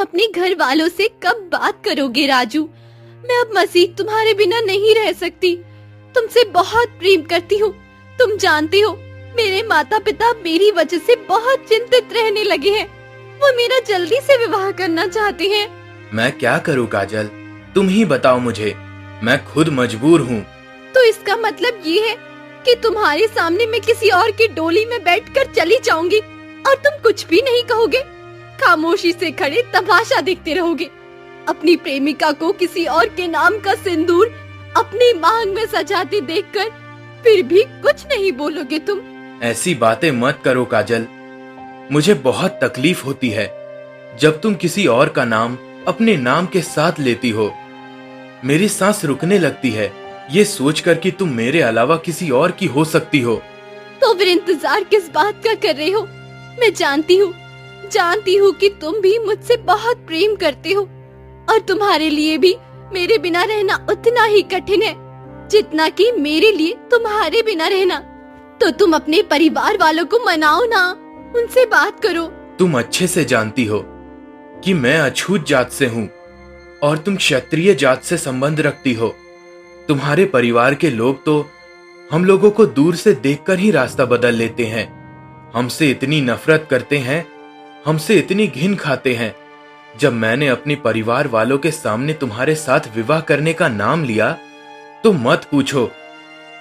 अपने घर वालों से कब बात करोगे राजू? मैं अब मसीह तुम्हारे बिना नहीं रह सकती। तुमसे बहुत प्रेम करती हूँ। तुम जानती हो मेरे माता पिता मेरी वजह से बहुत चिंतित रहने लगे हैं। वो मेरा जल्दी से विवाह करना चाहते हैं। मैं क्या करूँ काजल, तुम ही बताओ मुझे, मैं खुद मजबूर हूँ। तो इसका मतलब ये है कि तुम्हारे सामने मैं किसी और की डोली में बैठकर चली जाऊंगी और तुम कुछ भी नहीं कहोगे, खामोशी से खड़े तमाशा देखते रहोगे। अपनी प्रेमिका को किसी और के नाम का सिंदूर अपनी मांग में सजाते देखकर फिर भी कुछ नहीं बोलोगे तुम। ऐसी बातें मत करो काजल, मुझे बहुत तकलीफ होती है जब तुम किसी और का नाम अपने नाम के साथ लेती हो। मेरी सांस रुकने लगती है ये सोचकर कि तुम मेरे अलावा किसी और की हो सकती हो। तो फिर इंतजार किस बात का कर रहे हो? मैं जानती हूँ कि तुम भी मुझसे बहुत प्रेम करते हो और तुम्हारे लिए भी मेरे बिना रहना उतना ही कठिन है जितना कि मेरे लिए तुम्हारे बिना रहना। तो तुम अपने परिवार वालों को मनाओ ना, उनसे बात करो। तुम अच्छे से जानती हो कि मैं अछूत जात से हूँ और तुम क्षत्रिय जात से संबंध रखती हो। तुम्हारे परिवार के लोग तो हम लोगों को दूर से देखकर ही रास्ता बदल लेते हैं, हमसे इतनी नफरत करते हैं, हमसे इतनी घिन खाते हैं। जब मैंने अपने परिवार वालों के सामने तुम्हारे साथ विवाह करने का नाम लिया तो मत पूछो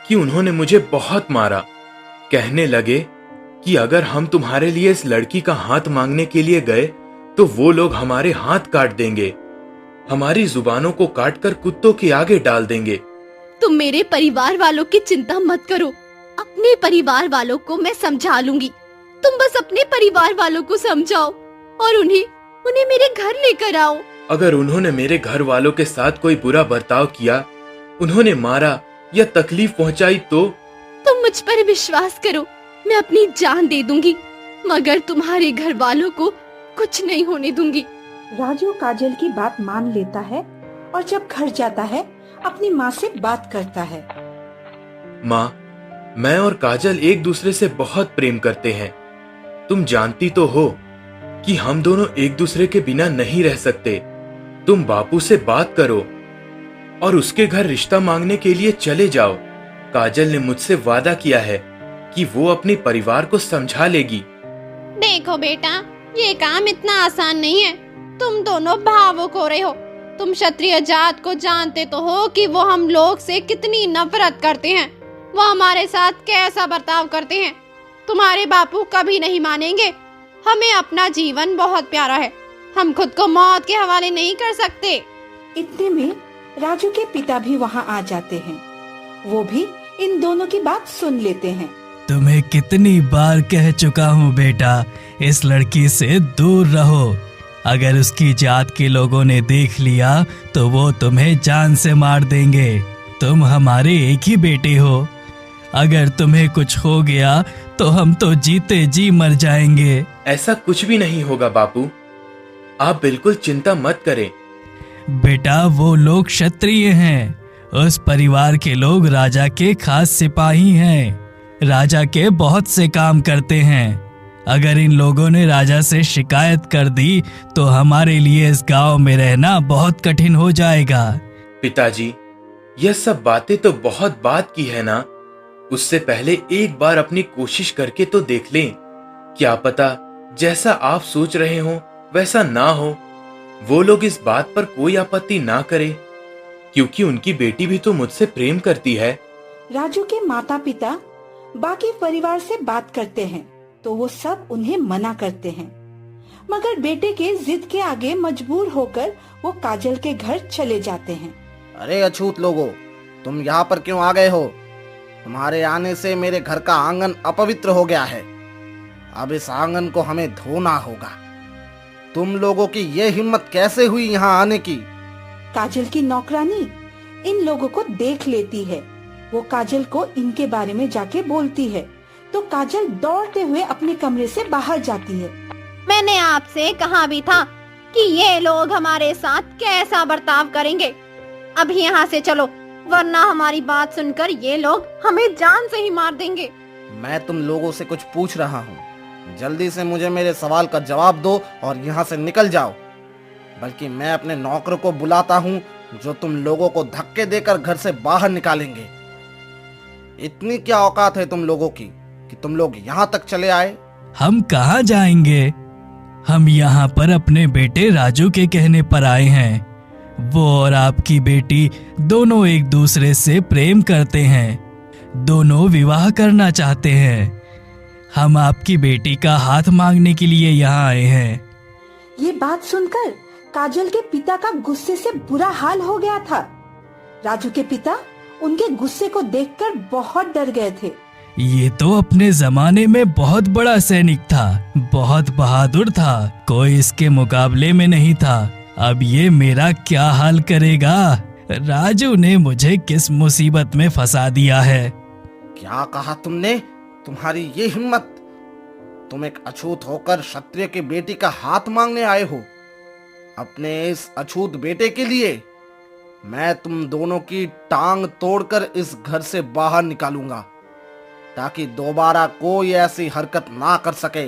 कि उन्होंने मुझे बहुत मारा। कहने लगे कि अगर हम तुम्हारे लिए इस लड़की का हाथ मांगने के लिए गए तो वो लोग हमारे हाथ काट देंगे, हमारी जुबानों को काटकर कुत्तों के आगे डाल देंगे। तुम मेरे परिवार वालों की चिंता मत करो, अपने परिवार वालों को मैं समझा लूंगी। तुम बस अपने परिवार वालों को समझाओ और उन्हें मेरे घर लेकर आओ। अगर उन्होंने मेरे घर वालों के साथ कोई बुरा बर्ताव किया, उन्होंने मारा या तकलीफ पहुंचाई तो तुम मुझ पर विश्वास करो, मैं अपनी जान दे दूंगी मगर तुम्हारे घर वालों को कुछ नहीं होने दूंगी। राजू काजल की बात मान लेता है और जब घर जाता है अपनी माँ से बात करता है। माँ, मैं और काजल एक दूसरे से बहुत प्रेम करते हैं। तुम जानती तो हो कि हम दोनों एक दूसरे के बिना नहीं रह सकते। तुम बापू से बात करो और उसके घर रिश्ता मांगने के लिए चले जाओ। काजल ने मुझसे वादा किया है कि वो अपने परिवार को समझा लेगी। देखो बेटा, ये काम इतना आसान नहीं है। तुम दोनों भावुक हो रहे हो। तुम क्षत्रिय जात को जानते तो हो कि वो हम लोग से कितनी नफरत करते हैं, वो हमारे साथ कैसा बर्ताव करते हैं। तुम्हारे बापू कभी नहीं मानेंगे। हमें अपना जीवन बहुत प्यारा है, हम खुद को मौत के हवाले नहीं कर सकते। इतने में राजू के पिता भी वहाँ आ जाते हैं। वो भी इन दोनों की बात सुन लेते हैं। तुम्हें कितनी बार कह चुका हूँ बेटा, इस लड़की से दूर रहो। अगर उसकी जात के लोगों ने देख लिया तो वो तुम्हें जान से मार देंगे। तुम हमारे एक ही बेटे हो, अगर तुम्हें कुछ हो गया तो हम तो जीते जी मर जाएंगे। ऐसा कुछ भी नहीं होगा बापू, आप बिल्कुल चिंता मत करें। बेटा, वो लोग क्षत्रिय हैं, उस परिवार के लोग राजा के खास सिपाही हैं, राजा के बहुत से काम करते हैं। अगर इन लोगों ने राजा से शिकायत कर दी तो हमारे लिए इस गांव में रहना बहुत कठिन हो जाएगा। पिताजी, यह सब बातें तो बहुत बात की है ना, उससे पहले एक बार अपनी कोशिश करके तो देख लें। क्या पता जैसा आप सोच रहे हो वैसा ना हो, वो लोग इस बात पर कोई आपत्ति ना करे, क्योंकि उनकी बेटी भी तो मुझसे प्रेम करती है। राजू के माता पिता बाकी परिवार से बात करते हैं तो वो सब उन्हें मना करते हैं, मगर बेटे के जिद के आगे मजबूर होकर वो काजल के घर चले जाते हैं। अरे अछूत लोगों, तुम यहाँ पर क्यों आ गए हो? तुम्हारे आने से मेरे घर का आंगन अपवित्र हो गया है। अब इस आंगन को हमें धोना होगा। तुम लोगों की ये हिम्मत कैसे हुई यहाँ आने की? काजल की नौकरानी इन लोगों को देख लेती है। वो काजल को इनके बारे में जाके बोलती है तो काजल दौड़ते हुए अपने कमरे से बाहर जाती है। मैंने आपसे कहा भी था कि ये लोग हमारे साथ कैसा बर्ताव करेंगे। अभी यहाँ से चलो, वरना हमारी बात सुनकर ये लोग हमें जान से ही मार देंगे। मैं तुम लोगों से कुछ पूछ रहा हूँ, जल्दी से मुझे मेरे सवाल का जवाब दो और यहाँ से निकल जाओ। बल्कि मैं अपने नौकरों को बुलाता हूँ जो तुम लोगों को धक्के देकर घर से बाहर निकालेंगे। इतनी क्या औकात है तुम लोगों की कि तुम लोग यहाँ तक चले आए? हम कहाँ जाएंगे? हम यहाँ पर अपने बेटे राजू के कहने पर आए हैं। वो और आपकी बेटी दोनों एक दूसरे से प्रेम करते हैं, दोनों विवाह करना चाहते हैं। हम आपकी बेटी का हाथ मांगने के लिए यहाँ आए हैं। ये बात सुनकर काजल के पिता का गुस्से से बुरा हाल हो गया था। राजू के पिता उनके गुस्से को देखकर बहुत डर गए थे। ये तो अपने जमाने में बहुत बड़ा सैनिक था, बहुत बहादुर था, कोई इसके मुकाबले में नहीं था। अब ये मेरा क्या हाल करेगा? राजू ने मुझे किस मुसीबत में फंसा दिया है। क्या कहा तुमने? तुम्हारी ये हिम्मत? तुम एक अछूत होकर क्षत्रिय की बेटी का हाथ मांगने आए हो? अपने इस अछूत बेटे के लिए मैं तुम दोनों की टांग तोड़कर इस घर से बाहर निकालूंगा, ताकि दोबारा कोई ऐसी हरकत ना कर सके।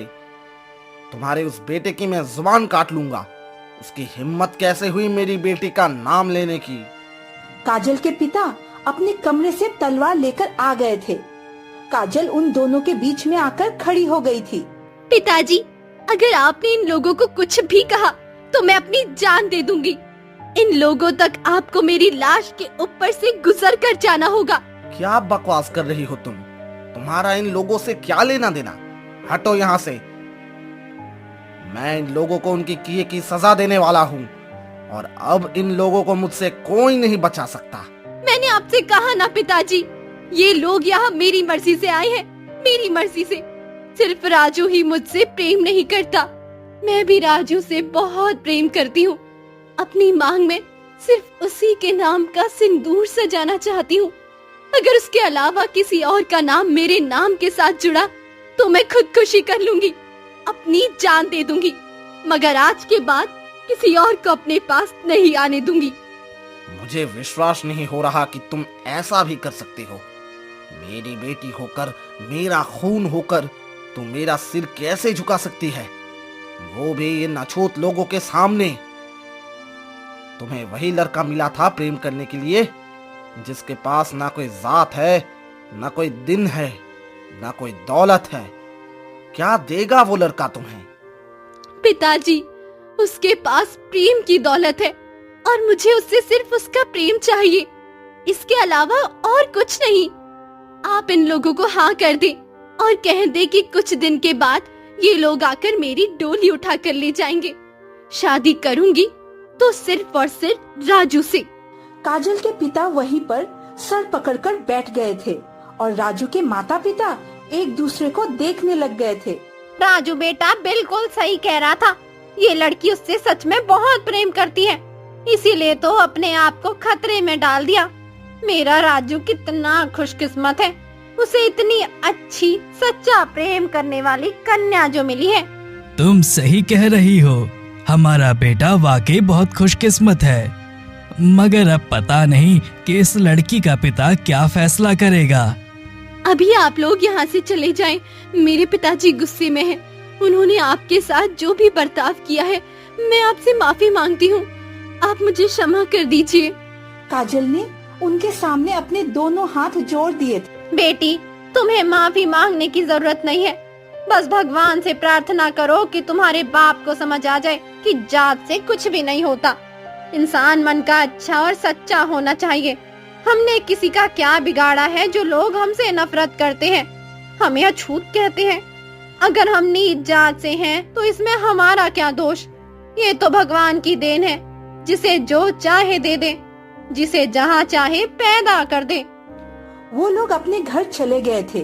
तुम्हारे उस बेटे की मैं जुबान काट लूंगा। उसकी हिम्मत कैसे हुई मेरी बेटी का नाम लेने की? काजल के पिता अपने कमरे से तलवार लेकर आ गए थे। काजल उन दोनों के बीच में आकर खड़ी हो गई थी। पिताजी, अगर आपने इन लोगों को कुछ भी कहा तो मैं अपनी जान दे दूंगी। इन लोगों तक आपको मेरी लाश के ऊपर से गुजर कर जाना होगा। क्या बकवास कर रही हो तुम? तुम्हारा इन लोगों से क्या लेना देना? हटो यहाँ से। मैं इन लोगों को उनकी किए की सजा देने वाला हूँ और अब इन लोगों को मुझसे कोई नहीं बचा सकता। मैंने आपसे कहा ना पिताजी, ये लोग यहाँ मेरी मर्जी से आए हैं, मेरी मर्जी से। सिर्फ राजू ही मुझसे प्रेम नहीं करता, मैं भी राजू से बहुत प्रेम करती हूँ। अपनी मांग में सिर्फ उसी के नाम का सिंदूर सजाना चाहती हूँ। अगर उसके अलावा किसी और का नाम मेरे नाम के साथ जुड़ा तो मैं खुदकुशी कर लूंगी, अपनी जान दे दूंगी, मगर आज के बाद किसी और को अपने पास नहीं आने दूंगी। मुझे विश्वास नहीं हो रहा कि तुम ऐसा भी कर सकती हो। मेरी बेटी होकर, मेरा खून होकर तुम मेरा सिर कैसे झुका सकती है, वो भी इन अछूत लोगों के सामने? तुम्हें वही लड़का मिला था प्रेम करने के लिए, जिसके पास ना कोई जात है, ना कोई दिन है, ना कोई दौलत है। क्या देगा वो लड़का तुम्हें? पिताजी, उसके पास प्रेम की दौलत है और मुझे उससे सिर्फ उसका प्रेम चाहिए, इसके अलावा और कुछ नहीं। आप इन लोगों को हाँ कर दें और कह दें कि कुछ दिन के बाद ये लोग आकर मेरी डोली उठा कर ले जाएंगे। शादी करूंगी तो सिर्फ और सिर्फ राजू से। काजल के पिता वहीं पर सर पकड़कर बैठ गए थे और राजू के माता पिता एक दूसरे को देखने लग गए थे। राजू बेटा बिल्कुल सही कह रहा था। ये लड़की उससे सच में बहुत प्रेम करती है, इसीलिए तो अपने आप को खतरे में डाल दिया। मेरा राजू कितना खुशकिस्मत है, उसे इतनी अच्छी सच्चा प्रेम करने वाली कन्या जो मिली है। तुम सही कह रही हो, हमारा बेटा वाकई बहुत खुशकिस्मत है। मगर अब पता नहीं कि इस लड़की का पिता क्या फैसला करेगा। अभी आप लोग यहाँ से चले जाएं। मेरे पिताजी गुस्से में हैं। उन्होंने आपके साथ जो भी बर्ताव किया है, मैं आपसे माफी मांगती हूँ। आप मुझे क्षमा कर दीजिए। काजल ने उनके सामने अपने दोनों हाथ जोड़ दिए थे। बेटी, तुम्हें माफी मांगने की जरूरत नहीं है। बस भगवान से प्रार्थना करो कि तुम्हारे बाप को समझ आ जाए कि जात से कुछ भी नहीं होता। इंसान मन का अच्छा और सच्चा होना चाहिए। हमने किसी का क्या बिगाड़ा है जो लोग हमसे नफरत करते हैं, हमें अछूत कहते हैं। अगर हम नीच जात से हैं तो इसमें हमारा क्या दोष? ये तो भगवान की देन है, जिसे जो चाहे दे दे, जिसे जहाँ चाहे पैदा कर दे। वो लोग अपने घर चले गए थे।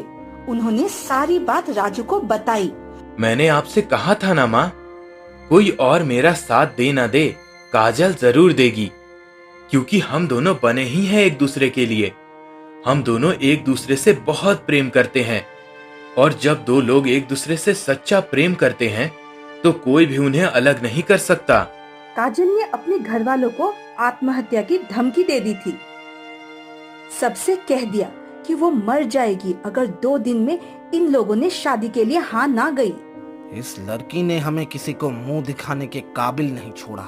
उन्होंने सारी बात राजू को बताई। मैंने आपसे कहा था ना माँ, कोई और मेरा साथ दे ना दे, काजल जरूर देगी, क्योंकि हम दोनों बने ही हैं एक दूसरे के लिए। हम दोनों एक दूसरे से बहुत प्रेम करते हैं और जब दो लोग एक दूसरे से सच्चा प्रेम करते हैं तो कोई भी उन्हें अलग नहीं कर सकता। काजल ने अपने घर वालों को आत्महत्या की धमकी दे दी थी। सबसे कह दिया कि वो मर जाएगी अगर 2 दिन में इन लोगों ने शादी के लिए हाँ ना गई। इस लड़की ने हमें किसी को मुंह दिखाने के काबिल नहीं छोड़ा।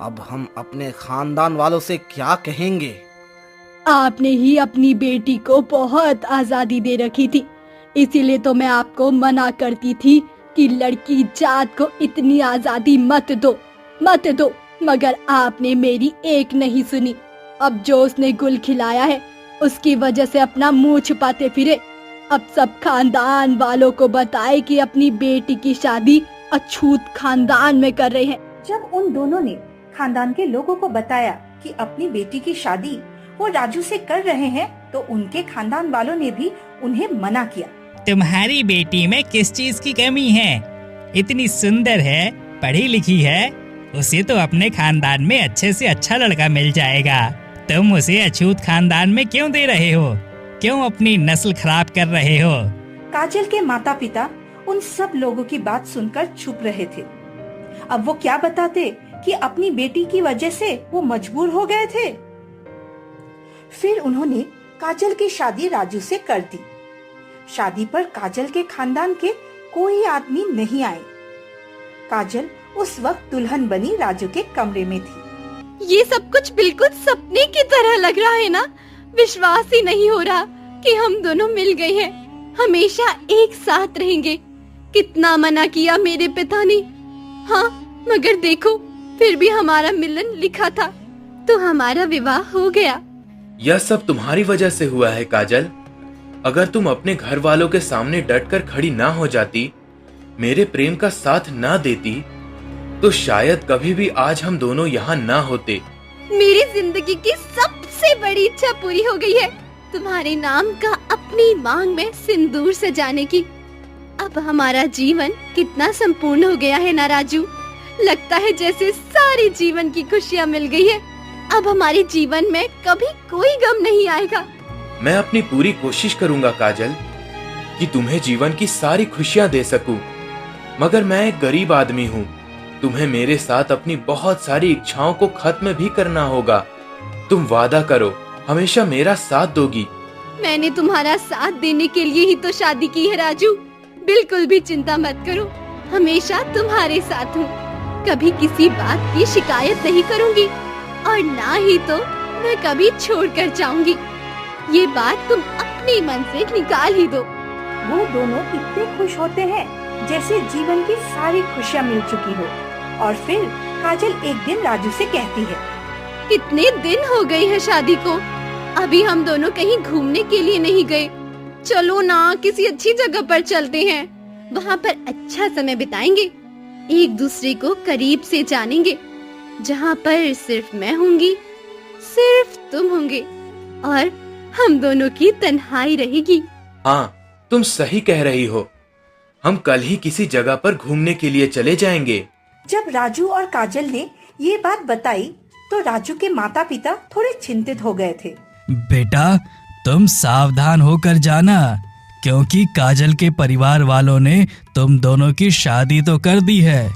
अब हम अपने खानदान वालों से क्या कहेंगे? आपने ही अपनी बेटी को बहुत आजादी दे रखी थी, इसीलिए तो मैं आपको मना करती थी कि लड़की जात को इतनी आजादी मत दो। मगर आपने मेरी एक नहीं सुनी। अब जो उसने गुल खिलाया है उसकी वजह से अपना मुंह छुपाते फिरे। अब सब खानदान वालों को बताए कि अपनी बेटी की शादी अछूत खानदान में कर रहे हैं। जब उन दोनों ने खानदान के लोगों को बताया कि अपनी बेटी की शादी वो राजू से कर रहे हैं, तो उनके खानदान वालों ने भी उन्हें मना किया। तुम्हारी बेटी में किस चीज की कमी है? इतनी सुंदर है, पढ़ी लिखी है, उसे तो अपने खानदान में अच्छे से अच्छा लड़का मिल जाएगा। तुम उसे अछूत खानदान में क्यों दे रहे हो? क्यों अपनी नस्ल खराब कर रहे हो? काजल के माता पिता उन सब लोगों की बात सुनकर चुप रहे थे। अब वो क्या बताते कि अपनी बेटी की वजह से वो मजबूर हो गए थे। फिर उन्होंने काजल की शादी राजू से कर दी। शादी पर काजल के खानदान के कोई आदमी नहीं आए। काजल उस वक्त दुल्हन बनी राजू के कमरे में थी। ये सब कुछ बिल्कुल सपने की तरह लग रहा है ना। विश्वास ही नहीं हो रहा कि हम दोनों मिल गए हैं, हमेशा एक साथ रहेंगे। कितना मना किया मेरे पिता ने, हाँ मगर देखो फिर भी हमारा मिलन लिखा था तो हमारा विवाह हो गया। यह सब तुम्हारी वजह से हुआ है काजल। अगर तुम अपने घर वालों के सामने डटकर खड़ी ना हो जाती, मेरे प्रेम का साथ ना देती, तो शायद कभी भी आज हम दोनों यहाँ ना होते। मेरी जिंदगी की सबसे बड़ी इच्छा पूरी हो गई है, तुम्हारे नाम का अपनी मांग में सिंदूर सजाने की। अब हमारा जीवन कितना संपूर्ण हो गया है ना राजू। लगता है जैसे सारी जीवन की खुशियाँ मिल गई है। अब हमारे जीवन में कभी कोई गम नहीं आएगा। मैं अपनी पूरी कोशिश करूंगा काजल कि तुम्हें जीवन की सारी खुशियां दे सकूं। मगर मैं एक गरीब आदमी हूँ। तुम्हें मेरे साथ अपनी बहुत सारी इच्छाओं को खत्म भी करना होगा। तुम वादा करो हमेशा मेरा साथ दोगी। मैंने तुम्हारा साथ देने के लिए ही तो शादी की है राजू। बिल्कुल भी चिंता मत करो, हमेशा तुम्हारे साथ हूँ। कभी किसी बात की शिकायत नहीं करूँगी और ना ही तो मैं कभी छोड़ कर जाऊंगी। ये बात तुम अपने मन से निकाल ही दो। वो दोनों इतने खुश होते हैं जैसे जीवन की सारी खुशियाँ मिल चुकी हो। और फिर काजल एक दिन राजू से कहती है, कितने दिन हो गए हैं शादी को, अभी हम दोनों कहीं घूमने के लिए नहीं गए। चलो ना किसी अच्छी जगह पर चलते हैं, वहाँ पर अच्छा समय बिताएंगे, एक दूसरे को करीब से जानेंगे, जहाँ पर सिर्फ मैं होंगी, सिर्फ तुम होंगे और हम दोनों की तन्हाई रहेगी। हाँ तुम सही कह रही हो। हम कल ही किसी जगह पर घूमने के लिए चले जाएंगे। जब राजू और काजल ने ये बात बताई तो राजू के माता पिता थोड़े चिंतित हो गए थे। बेटा तुम सावधान होकर जाना, क्योंकि काजल के परिवार वालों ने तुम दोनों की शादी तो कर दी है,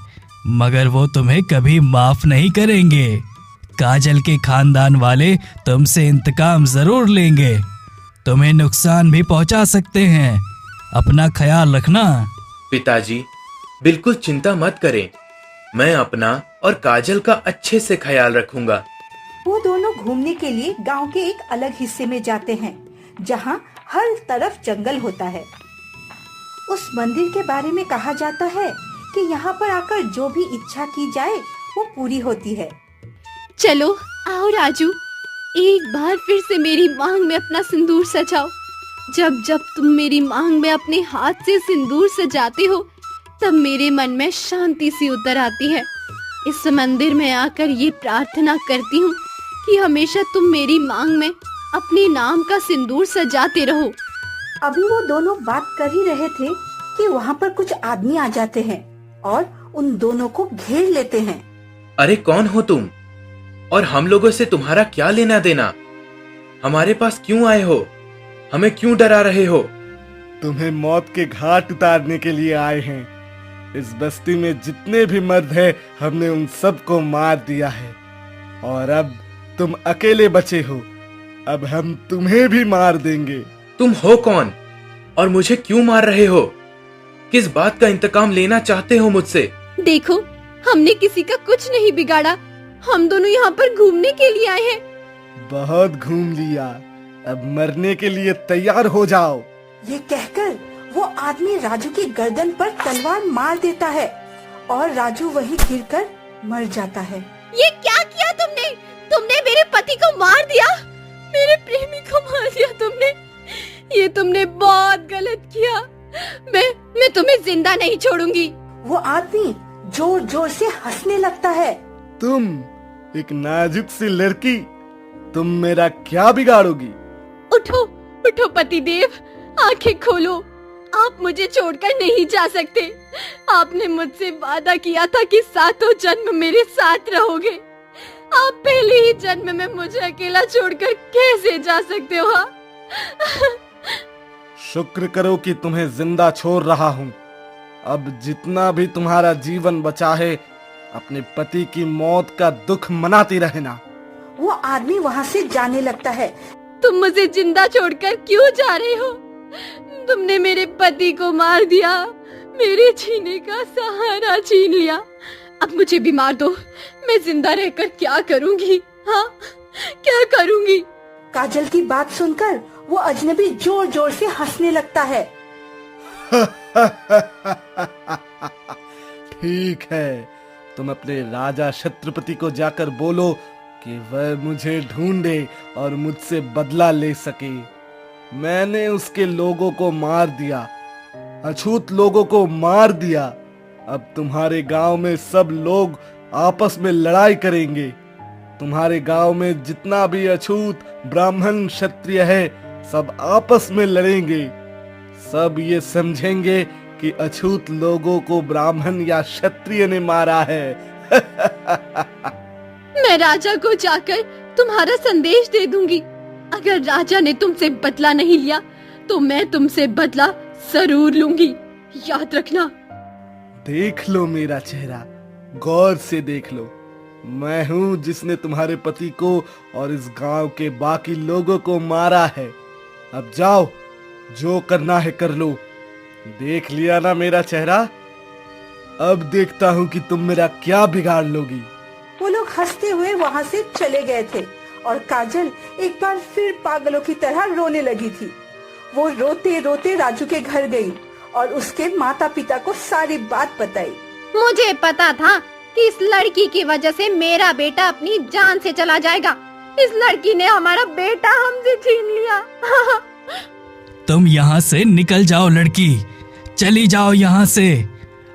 मगर वो तुम्हें कभी माफ नहीं करेंगे। काजल के खानदान वाले तुमसे इंतकाम जरूर लेंगे, तुम्हें नुकसान भी पहुंचा सकते हैं। अपना ख्याल रखना। पिताजी बिल्कुल चिंता मत करें, मैं अपना और काजल का अच्छे से ख्याल रखूंगा। वो दोनों घूमने के लिए गांव के एक अलग हिस्से में जाते हैं, जहां हर तरफ जंगल होता है। उस मंदिर के बारे में कहा जाता है कि यहाँ पर आकर जो भी इच्छा की जाए वो पूरी होती है। चलो आओ राजू, एक बार फिर से मेरी मांग में अपना सिंदूर सजाओ। जब जब तुम मेरी मांग में अपने हाथ से सिंदूर सजाते हो तब मेरे मन में शांति सी उतर आती है। इस मंदिर में आकर ये प्रार्थना करती हूँ कि हमेशा तुम मेरी मांग में अपने नाम का सिंदूर सजाते रहो। अभी वो दोनों बात कर ही रहे थे कि वहाँ पर कुछ आदमी आ जाते हैं और उन दोनों को घेर लेते हैं। अरे कौन हो तुम और हम लोगों से तुम्हारा क्या लेना देना? हमारे पास क्यों आए हो? हमें क्यों डरा रहे हो? तुम्हें मौत के घाट उतारने के लिए आए हैं। इस बस्ती में जितने भी मर्द हैं, हमने उन सबको मार दिया है और अब तुम अकेले बचे हो। अब हम तुम्हें भी मार देंगे। तुम हो कौन और मुझे क्यों मार रहे हो? किस बात का इंतकाम लेना चाहते हो मुझसे? देखो हमने किसी का कुछ नहीं बिगाड़ा, हम दोनों यहाँ पर घूमने के लिए आए हैं। बहुत घूम लिया, अब मरने के लिए तैयार हो जाओ। ये कहकर वो आदमी राजू की गर्दन पर तलवार मार देता है और राजू वहीं गिरकर मर जाता है। ये क्या किया तुमने? तुमने मेरे पति को मार दिया, मेरे प्रेमी को मार दिया तुमने। ये तुमने बहुत गलत किया। मैं तुम्हें जिंदा नहीं छोड़ूंगी। वो आदमी जोर जोर से हंसने लगता है। तुम एक नाजुक सी लड़की, तुम मेरा क्या बिगाड़ोगी? उठो उठो पतिदेव, आंखें खोलो। आप मुझे छोड़कर नहीं जा सकते। आपने मुझसे वादा किया था कि सातों जन्म मेरे साथ रहोगे। आप पहले ही जन्म में मुझे अकेला छोड़कर कैसे जा सकते हो? शुक्र करो कि तुम्हें जिंदा छोड़ रहा हूँ। अब जितना भी तुम्हारा जीवन बचा है, अपने पति की मौत का दुख मनाती रहना। वो आदमी वहाँ से जाने लगता है। तुम मुझे जिंदा छोड़कर क्यों जा रहे हो? तुमने मेरे पति को मार दिया, मेरे जीने का सहारा छीन लिया। अब मुझे भी मार दो, मैं जिंदा रहकर क्या करूंगी? हाँ, क्या करूंगी? काजल की बात सुनकर वो अजनबी जोर जोर से हंसने लगता है। ठीक है, तुम अपने राजा छत्रपति को जाकर बोलो कि वह मुझे ढूंढे और मुझसे बदला ले सके। मैंने उसके लोगों को मार दिया, अछूत लोगों को मार दिया। अब तुम्हारे गांव में सब लोग आपस में लड़ाई करेंगे। तुम्हारे गांव में जितना भी अछूत ब्राह्मण क्षत्रिय है, सब आपस में लड़ेंगे। सब ये समझेंगे कि अछूत लोगों को ब्राह्मण या क्षत्रिय ने मारा है। मैं राजा को जाकर तुम्हारा संदेश दे दूंगी। अगर राजा ने तुमसे बदला नहीं लिया तो मैं तुमसे बदला जरूर लूंगी, याद रखना। देख लो मेरा चेहरा, गौर से देख लो। मैं हूँ जिसने तुम्हारे पति को और इस गांव के बाकी लोगों को मारा है। अब जाओ, जो करना है कर लो। देख लिया ना मेरा चेहरा? अब देखता हूँ कि तुम मेरा क्या बिगाड़ लोगी। वो लोग हंसते हुए वहाँ से चले गए थे और काजल एक बार फिर पागलों की तरह रोने लगी थी। वो रोते रोते राजू के घर गई और उसके माता पिता को सारी बात बताई। मुझे पता था कि इस लड़की की वजह से मेरा बेटा अपनी जान से चला जाएगा। इस लड़की ने हमारा बेटा हमसे छीन लिया। तुम यहाँ से निकल जाओ लड़की, चली जाओ यहाँ से।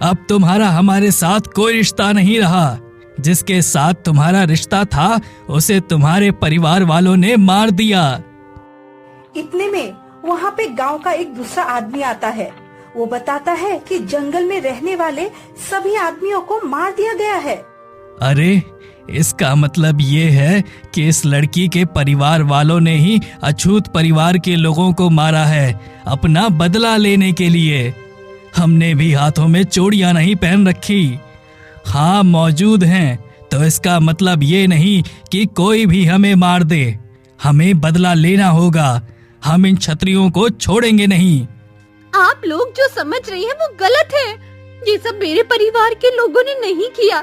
अब तुम्हारा हमारे साथ कोई रिश्ता नहीं रहा। जिसके साथ तुम्हारा रिश्ता था उसे तुम्हारे परिवार वालों ने मार दिया। इतने में वहाँ पे गांव का एक दूसरा आदमी आता है। वो बताता है कि जंगल में रहने वाले सभी आदमियों को मार दिया गया है। अरे, इसका मतलब ये है कि इस लड़की के परिवार वालों ने ही अछूत परिवार के लोगों को मारा है, अपना बदला लेने के लिए। हमने भी हाथों में चूड़ियां नहीं पहन रखी। हाँ, मौजूद हैं, तो इसका मतलब ये नहीं कि कोई भी हमें मार दे। हमें बदला लेना होगा। हम इन क्षत्रियों को छोड़ेंगे नहीं। आप लोग जो समझ रहे हैं वो गलत है। ये सब मेरे परिवार के लोगों ने नहीं किया,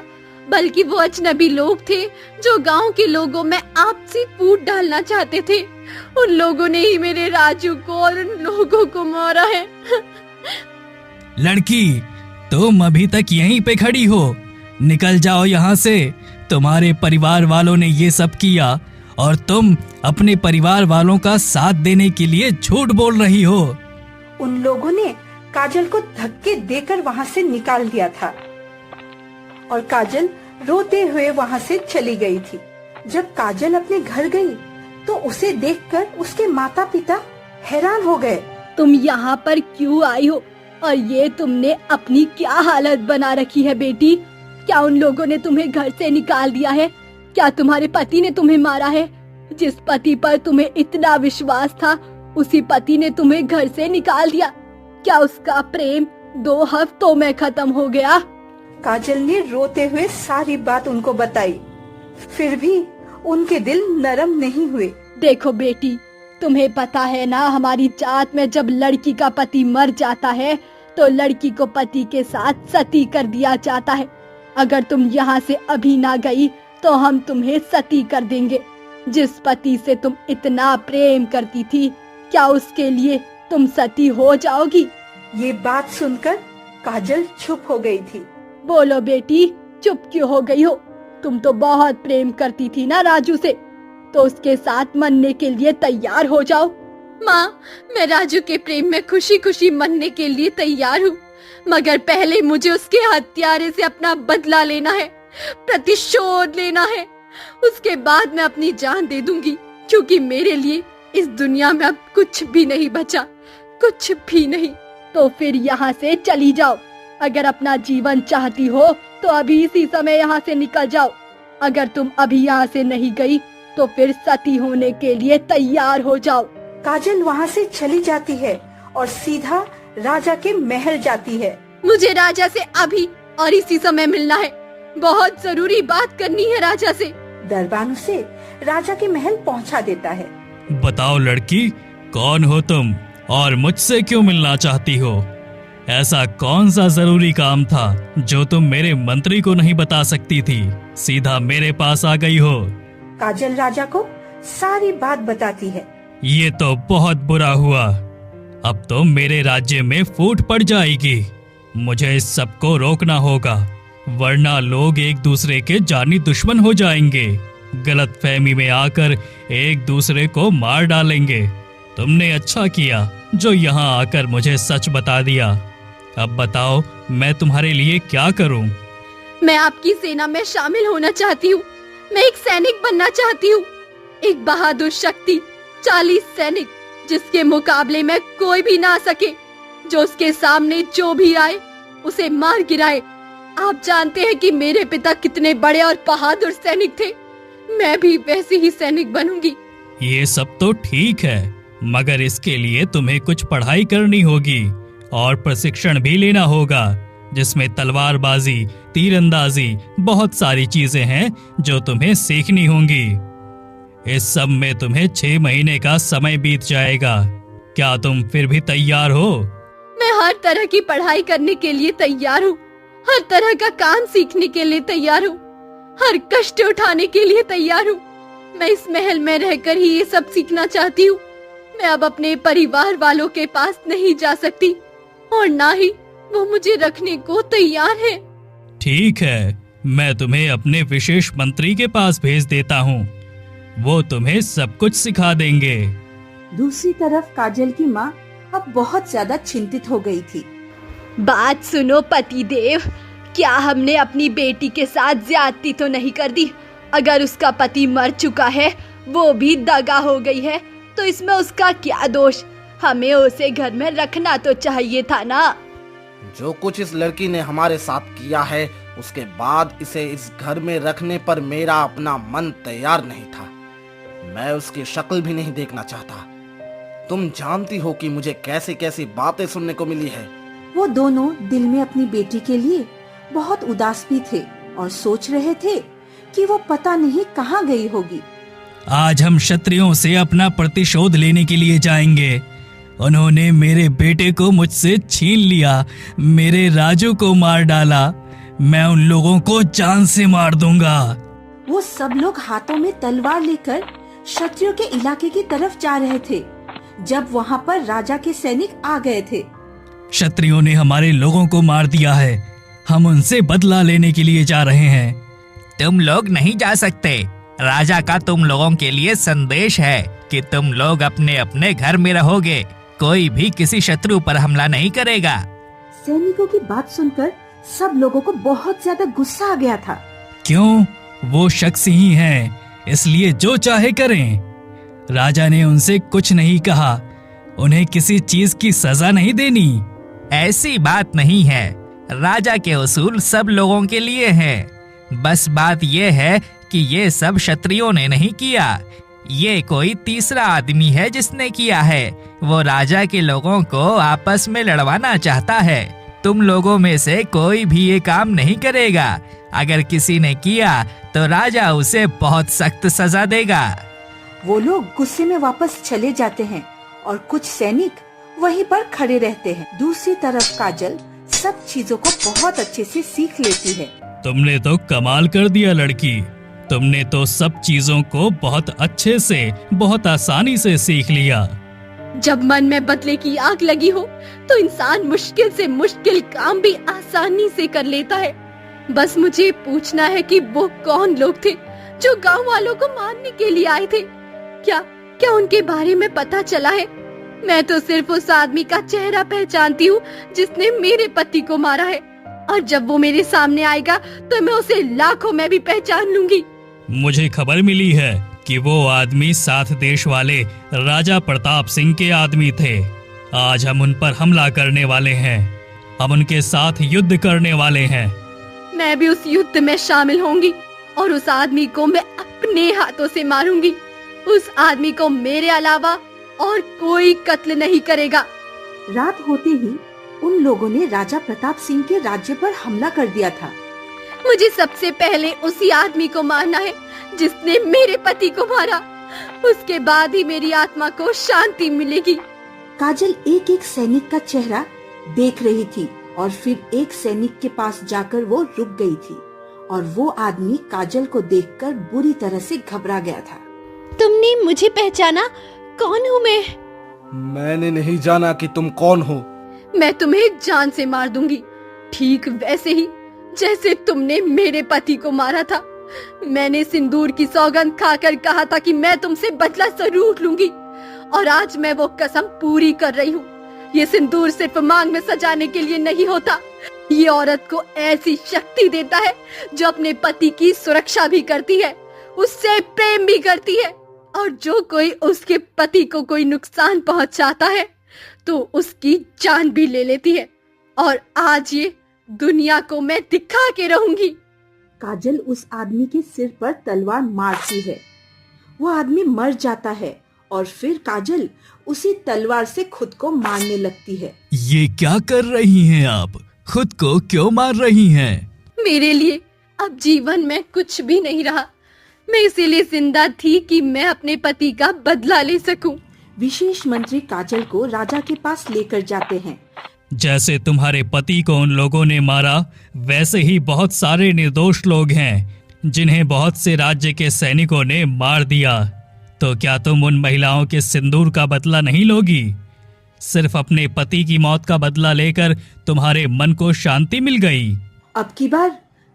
बल्कि वो अजनबी लोग थे जो गांव के लोगों में आपसी फूट डालना चाहते थे। उन लोगों ने ही मेरे राजू को और उन लोगों को मारा है। लड़की, तुम अभी तक यहीं पे खड़ी हो? निकल जाओ यहाँ से। तुम्हारे परिवार वालों ने ये सब किया और तुम अपने परिवार वालों का साथ देने के लिए झूठ बोल रही हो। उन लोगों ने काजल को धक्के देकर वहाँ से निकाल दिया था और काजल रोते हुए वहाँ से चली गई थी। जब काजल अपने घर गई तो उसे देखकर उसके माता पिता हैरान हो गए। तुम यहाँ पर क्यों आई हो और ये तुमने अपनी क्या हालत बना रखी है बेटी? क्या उन लोगों ने तुम्हें घर से निकाल दिया है? क्या तुम्हारे पति ने तुम्हें मारा है? जिस पति पर तुम्हें इतना विश्वास था, उसी पति ने तुम्हें घर से निकाल दिया। क्या उसका प्रेम 2 हफ्तों में खत्म हो गया? काजल ने रोते हुए सारी बात उनको बताई, फिर भी उनके दिल नरम नहीं हुए। देखो बेटी, तुम्हें पता है ना, हमारी जात में जब लड़की का पति मर जाता है तो लड़की को पति के साथ सती कर दिया जाता है। अगर तुम यहाँ से अभी ना गई तो हम तुम्हें सती कर देंगे। जिस पति से तुम इतना प्रेम करती थी, क्या उसके लिए तुम सती हो जाओगी? ये बात सुनकर काजल चुप हो गई थी। बोलो बेटी, चुप क्यों हो गई हो? तुम तो बहुत प्रेम करती थी ना राजू से, तो उसके साथ मरने के लिए तैयार हो जाओ। माँ, मैं राजू के प्रेम में खुशी खुशी मरने के लिए तैयार हूँ, मगर पहले मुझे उसके हत्यारे से अपना बदला लेना है, प्रतिशोध लेना है। उसके बाद मैं अपनी जान दे दूंगी, क्योंकि मेरे लिए इस दुनिया में अब कुछ भी नहीं बचा, कुछ भी नहीं। तो फिर यहाँ से चली जाओ। अगर अपना जीवन चाहती हो तो अभी इसी समय यहाँ से निकल जाओ। अगर तुम अभी यहाँ से नहीं गई तो फिर सती होने के लिए तैयार हो जाओ। काजल वहाँ से चली जाती है और सीधा राजा के महल जाती है। मुझे राजा से अभी और इसी समय मिलना है, बहुत जरूरी बात करनी है राजा से। दरबान उसे राजा के महल पहुँचा देता है। बताओ लड़की, कौन हो तुम और मुझसे क्यों मिलना चाहती हो? ऐसा कौन सा जरूरी काम था जो तुम मेरे मंत्री को नहीं बता सकती थी? सीधा मेरे पास आ गई हो। काजल राजा को सारी बात बताती है। ये तो बहुत बुरा हुआ। अब तो मेरे राज्य में फूट पड़ जाएगी। मुझे इस सब को रोकना होगा, वरना लोग एक दूसरे के जानी दुश्मन हो जाएंगे। गलतफहमी में आकर एक दूसरे को मार डालेंगे। तुमने अच्छा किया जो यहाँ आकर मुझे सच बता दिया। अब बताओ, मैं तुम्हारे लिए क्या करूं? मैं आपकी सेना में शामिल होना चाहती हूँ। मैं एक सैनिक बनना चाहती हूँ, एक बहादुर शक्ति 40 सैनिक, जिसके मुकाबले में कोई भी ना आ सके, जो उसके सामने जो भी आए उसे मार गिराए। आप जानते हैं कि मेरे पिता कितने बड़े और बहादुर सैनिक थे। मैं भी वैसे ही सैनिक बनूंगी। ये सब तो ठीक है, मगर इसके लिए तुम्हें कुछ पढ़ाई करनी होगी और प्रशिक्षण भी लेना होगा, जिसमें तलवारबाजी, तीरंदाजी, बहुत सारी चीजें हैं जो तुम्हें सीखनी होंगी। इस सब में तुम्हें 6 महीने का समय बीत जाएगा। क्या तुम फिर भी तैयार हो? मैं हर तरह की पढ़ाई करने के लिए तैयार हूँ, हर तरह का काम सीखने के लिए तैयार हूँ, हर कष्ट उठाने के लिए तैयार हूँ। मैं इस महल में रहकर ही ये सब सीखना चाहती हूँ। मैं अब अपने परिवार वालों के पास नहीं जा सकती और ना ही वो मुझे रखने को तैयार है। ठीक है, मैं तुम्हें अपने विशेष मंत्री के पास भेज देता हूँ। वो तुम्हें सब कुछ सिखा देंगे। दूसरी तरफ काजल की माँ अब बहुत ज्यादा चिंतित हो गई थी। बात सुनो पतिदेव, क्या हमने अपनी बेटी के साथ ज्यादती तो नहीं कर दी? अगर उसका पति मर चुका है, वो भी दगा हो गई है, तो इसमें उसका क्या दोष? हमें उसे घर में रखना तो चाहिए था ना। जो कुछ इस लड़की ने हमारे साथ किया है, उसके बाद इसे इस घर में रखने पर मेरा अपना मन तैयार नहीं था। मैं उसकी शक्ल भी नहीं देखना चाहता। तुम जानती हो कि मुझे कैसी कैसी बातें सुनने को मिली है। वो दोनों दिल में अपनी बेटी के लिए बहुत उदास भी थे और सोच रहे थे कि वो पता नहीं कहाँ गई होगी। आज हम क्षत्रियों से अपना प्रतिशोध लेने के लिए जाएंगे। उन्होंने मेरे बेटे को मुझसे छीन लिया, मेरे राजू को मार डाला। मैं उन लोगों को जान से मार दूंगा। वो सब लोग हाथों में तलवार लेकर क्षत्रियों के इलाके की तरफ जा रहे थे, जब वहाँ पर राजा के सैनिक आ गए थे। क्षत्रियों ने हमारे लोगों को मार दिया है, हम उनसे बदला लेने के लिए जा रहे हैं। तुम लोग नहीं जा सकते। राजा का तुम लोगों के लिए संदेश है कि तुम लोग अपने अपने घर में रहोगे। कोई भी किसी शत्रु पर हमला नहीं करेगा। सैनिकों की बात सुनकर सब लोगों को बहुत ज्यादा गुस्सा आ गया था। क्यों? वो शख्स ही हैं, इसलिए जो चाहे करें। राजा ने उनसे कुछ नहीं कहा, उन्हें किसी चीज की सजा नहीं देनी। ऐसी बात नहीं है। राजा के उसूल सब लोगों के लिए हैं। बस बात यह है कि ये सब क्षत्रियों ने नहीं किया। ये कोई तीसरा आदमी है जिसने किया है। वो राजा के लोगों को आपस में लड़वाना चाहता है। तुम लोगों में से कोई भी ये काम नहीं करेगा। अगर किसी ने किया तो राजा उसे बहुत सख्त सजा देगा। वो लोग गुस्से में वापस चले जाते हैं और कुछ सैनिक वहीं पर खड़े रहते हैं। दूसरी तरफ काजल सब चीजों को बहुत अच्छे से सीख लेती है। तुमने तो कमाल कर दिया लड़की। तुमने तो सब चीजों को बहुत अच्छे से, बहुत आसानी से सीख लिया। जब मन में बदले की आग लगी हो तो इंसान मुश्किल से मुश्किल काम भी आसानी से कर लेता है। बस मुझे पूछना है कि वो कौन लोग थे जो गांव वालों को मारने के लिए आए थे। क्या उनके बारे में पता चला है? मैं तो सिर्फ उस आदमी का चेहरा पहचानती हूँ जिसने मेरे पति को मारा है, और जब वो मेरे सामने आएगा तो मैं उसे लाखों में भी पहचान लूंगी। मुझे खबर मिली है कि वो आदमी साथ देश वाले राजा प्रताप सिंह के आदमी थे। आज हम उन पर हमला करने वाले हैं। हम उनके साथ युद्ध करने वाले हैं। मैं भी उस युद्ध में शामिल होंगी और उस आदमी को मैं अपने हाथों से मारूंगी। उस आदमी को मेरे अलावा और कोई कत्ल नहीं करेगा। रात होते ही उन लोगों ने राजा प्रताप सिंह के राज्य पर हमला कर दिया था। मुझे सबसे पहले उसी आदमी को मारना है जिसने मेरे पति को मारा। उसके बाद ही मेरी आत्मा को शांति मिलेगी। काजल एक एक सैनिक का चेहरा देख रही थी और फिर एक सैनिक के पास जाकर वो रुक गई थी और वो आदमी काजल को देखकर बुरी तरह से घबरा गया था। तुमने मुझे पहचाना? कौन हूँ मैं? मैंने नहीं जाना कि तुम कौन हो। मैं तुम्हें जान से मार दूंगी, ठीक वैसे ही जैसे तुमने मेरे पति को मारा था। मैंने सिंदूर की सौगंध खाकर कहा था कि मैं तुमसे बदला जरूर लूंगी, और आज मैं वो कसम पूरी कर रही हूँ। ये सिंदूर सिर्फ मांग में सजाने के लिए नहीं होता, ये औरत को ऐसी शक्ति देता है जो अपने पति की सुरक्षा भी करती है, उससे प्रेम भी करती है, और जो कोई उसके पति को कोई नुकसान पहुंचाता है तो उसकी जान भी ले लेती है। और आज ये दुनिया को मैं दिखा के रहूंगी। काजल उस आदमी के सिर पर तलवार मारती है। वो आदमी मर जाता है और फिर काजल उसी तलवार से खुद को मारने लगती है। ये क्या कर रही हैं आप? खुद को क्यों मार रही हैं? मेरे लिए अब जीवन में कुछ भी नहीं रहा। मैं इसीलिए जिंदा थी कि मैं अपने पति का बदला ले सकूं। विशेष मंत्री काजल को राजा के पास लेकर जाते हैं। जैसे तुम्हारे पति को उन लोगों ने मारा, वैसे ही बहुत सारे निर्दोष लोग हैं जिन्हें बहुत से राज्य के सैनिकों ने मार दिया। तो क्या तुम उन महिलाओं के सिंदूर का बदला नहीं लोगी? सिर्फ अपने पति की मौत का बदला लेकर तुम्हारे मन को शांति मिल गई। अब की बार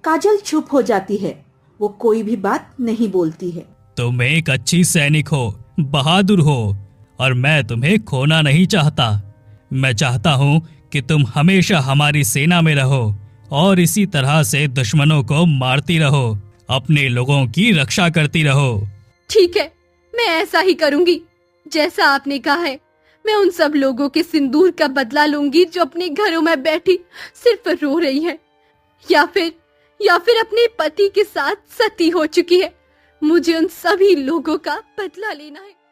काजल चुप हो जाती है। वो कोई भी बात नहीं बोलती है। तुम एक अच्छी सैनिक हो, बहादुर हो, और मैं तुम्हें खोना नहीं चाहता। मैं चाहता हूँ कि तुम हमेशा हमारी सेना में रहो और इसी तरह से दुश्मनों को मारती रहो, अपने लोगों की रक्षा करती रहो। ठीक है, मैं ऐसा ही करूंगी जैसा आपने कहा है। मैं उन सब लोगों के सिंदूर का बदला लूंगी जो अपने घरों में बैठी सिर्फ रो रही हैं, या फिर अपने पति के साथ सती हो चुकी है। मुझे उन सभी लोगों का बदला लेना है।